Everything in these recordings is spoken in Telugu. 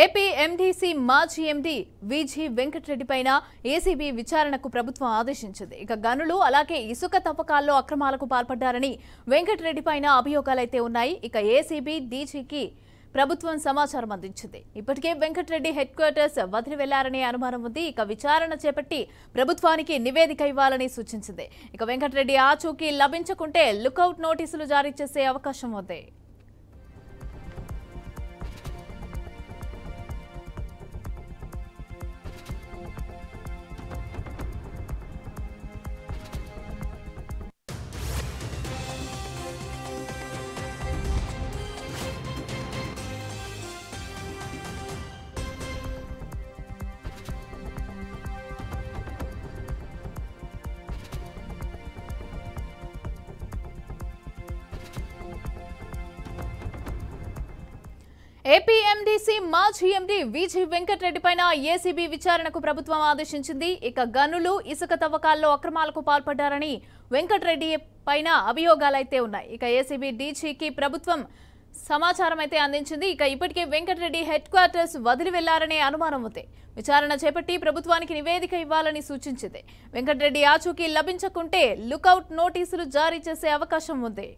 ఏపీ ఎండీసీ మాజీ ఎండీ వీజీ వెంకటరెడ్డి పైన ఏసీబీ విచారణకు ప్రభుత్వం ఆదేశించింది. ఇక గనులు అలాగే ఇసుక తవ్వకాల్లో అక్రమాలకు పాల్పడ్డారని వెంకటరెడ్డి పైన అభియోగాలైతే ఉన్నాయి. ఇక ఏసీబీ డీజీకి ప్రభుత్వం సమాచారం అందించింది. ఇప్పటికే వెంకటరెడ్డి హెడ్ క్వార్టర్స్ వదిలి వెళ్లారనే అనుమానం ఉంది. ఇక విచారణ చేపట్టి ప్రభుత్వానికి నివేదిక ఇవ్వాలని సూచించింది. ఇక వెంకటరెడ్డి ఆచూకీ లభించకుంటే లుకౌట్ నోటీసులు జారీ చేసే అవకాశం ఉంది. ఏపీ ఎండీసీ మాజీ ఎండీ వీజీ వెంకటరెడ్డి పైన ఏసీబీ విచారణకు ప్రభుత్వం ఆదేశించింది. ఇక గనులు ఇసుక తవ్వకాల్లో అక్రమాలకు పాల్పడ్డారని వెంకటరెడ్డి పైన అభియోగాలైతే ఉన్నాయి. ఇక ఏసీబీ డీజీకి ప్రభుత్వం సమాచారం అయితే అందించింది. ఇక ఇప్పటికే వెంకటరెడ్డి హెడ్ క్వార్టర్స్ వదిలి వెళ్లారనే అనుమానం ఉంది. విచారణ చేపట్టి ప్రభుత్వానికి నివేదిక ఇవ్వాలని సూచించింది. వెంకటరెడ్డి ఆచూకీ లభించకుంటే లుకౌట్ నోటీసులు జారీ చేసే అవకాశం ఉంది.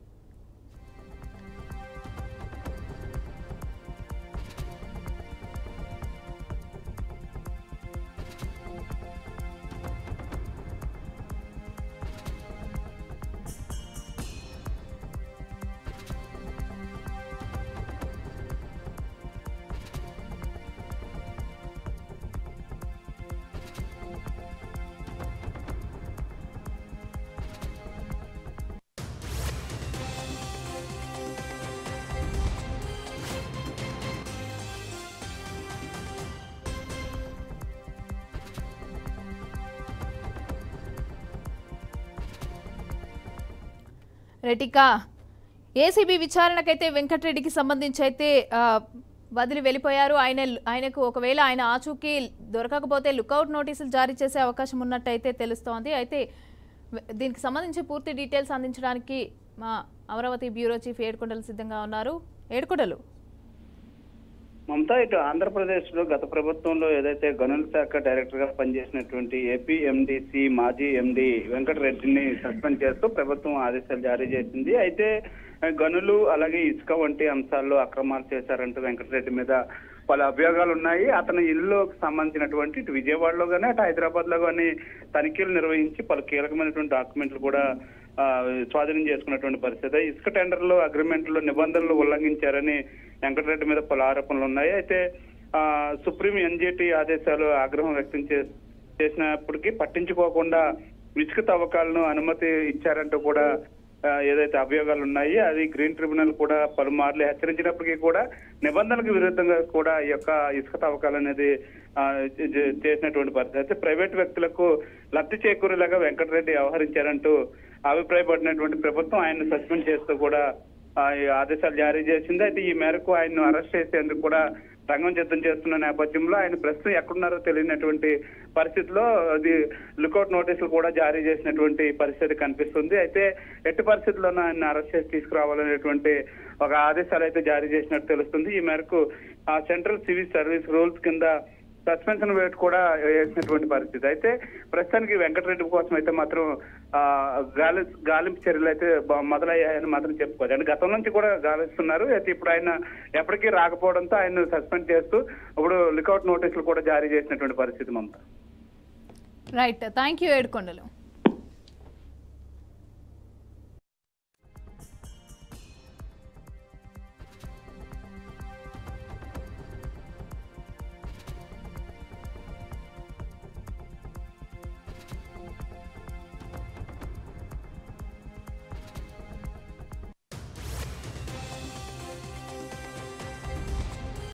రెటికా ఏసీబీ విచారణకైతే వెంకటరెడ్డికి సంబంధించి అయితే వదిలి వెళ్ళిపోయారు. ఆయనకు ఒకవేళ ఆయన ఆచూకీ దొరకకపోతే లుకౌట్ నోటీసులు జారీ చేసే అవకాశం ఉన్నట్టయితే తెలుస్తోంది. అయితే దీనికి సంబంధించి పూర్తి డీటెయిల్స్ అందించడానికి మా అమరావతి బ్యూరో చీఫ్ ఏడుకొండలు సిద్ధంగా ఉన్నారు. ఏడుకొండలు, మమతా, ఇటు ఆంధ్రప్రదేశ్ లో గత ప్రభుత్వంలో ఏదైతే గనుల శాఖ డైరెక్టర్ గా పనిచేసినటువంటి ఏపీ ఎండీసీ మాజీ ఎండీ వెంకటరెడ్డిని సస్పెండ్ చేస్తూ ప్రభుత్వం ఆదేశాలు జారీ చేసింది. అయితే గనులు అలాగే ఇసుక వంటి అంశాల్లో అక్రమాలు చేశారంటూ వెంకటరెడ్డి మీద పలు అభియోగాలు ఉన్నాయి. అతని ఇల్లుకి సంబంధించినటువంటి ఇటు విజయవాడలో కానీ అటు హైదరాబాద్ లో కానీ తనిఖీలు నిర్వహించి పలు కీలకమైనటువంటి డాక్యుమెంట్లు కూడా స్వాధీనం చేసుకున్నటువంటి పరిస్థితి. ఇసుక టెండర్లు అగ్రిమెంట్లు నిబంధనలు ఉల్లంఘించారని వెంకటరెడ్డి మీద పలు ఆరోపణలు ఉన్నాయి. అయితే సుప్రీం ఎన్జిటి ఆదేశాలు ఆగ్రహం వ్యక్తం చేసినప్పటికీ పట్టించుకోకుండా ఇసుక తవ్వకాలను అనుమతి ఇచ్చారంటూ కూడా ఏదైతే అభియోగాలు ఉన్నాయి. అది గ్రీన్ ట్రిబ్యునల్ కూడా పలుమార్లు హెచ్చరించినప్పటికీ కూడా నిబంధనలకు విరుద్ధంగా కూడా ఈ యొక్క ఇసుక తవ్వకాలు అనేది చేసినటువంటి పరిస్థితి. అయితే ప్రైవేట్ వ్యక్తులకు లబ్ధి చేకూరేలాగా వెంకటరెడ్డి వ్యవహరించారంటూ అభిప్రాయపడినటువంటి ప్రభుత్వం ఆయన్ని సస్పెండ్ చేస్తూ కూడా ఆదేశాలు జారీ చేసింది. అయితే ఈ మేరకు ఆయన్ను అరెస్ట్ చేసేందుకు కూడా రంగం సిద్ధం చేస్తున్న నేపథ్యంలో ఆయన ప్రస్తుతం ఎక్కడున్నారో తెలియనటువంటి పరిస్థితిలో అది లుకౌట్ నోటీసులు కూడా జారీ చేసినటువంటి పరిస్థితి కనిపిస్తుంది. అయితే ఎట్టి పరిస్థితుల్లోనూ ఆయన అరెస్ట్ చేసి తీసుకురావాలనేటువంటి ఒక ఆదేశాలు అయితే జారీ చేసినట్టు తెలుస్తుంది. ఈ మేరకు సెంట్రల్ సివిల్ సర్వీస్ రూల్స్ కింద సస్పెన్షన్ వేట్ కూడా వేసినటువంటి పరిస్థితి. అయితే ప్రస్తుతానికి వెంకటరెడ్డి కోసం అయితే మాత్రం గాలింపు చర్యలు అయితే మొదలయ్యాయని మాత్రం చెప్పుకోవచ్చు. అంటే గతం నుంచి కూడా గాలిస్తున్నారు. అయితే ఇప్పుడు ఆయన ఎప్పటికీ రాకపోవడంతో ఆయన సస్పెండ్ చేస్తూ ఇప్పుడు లుకౌట్ నోటీసులు కూడా జారీ చేసినటువంటి పరిస్థితి. Mamata, right, thank you Yedukondalu.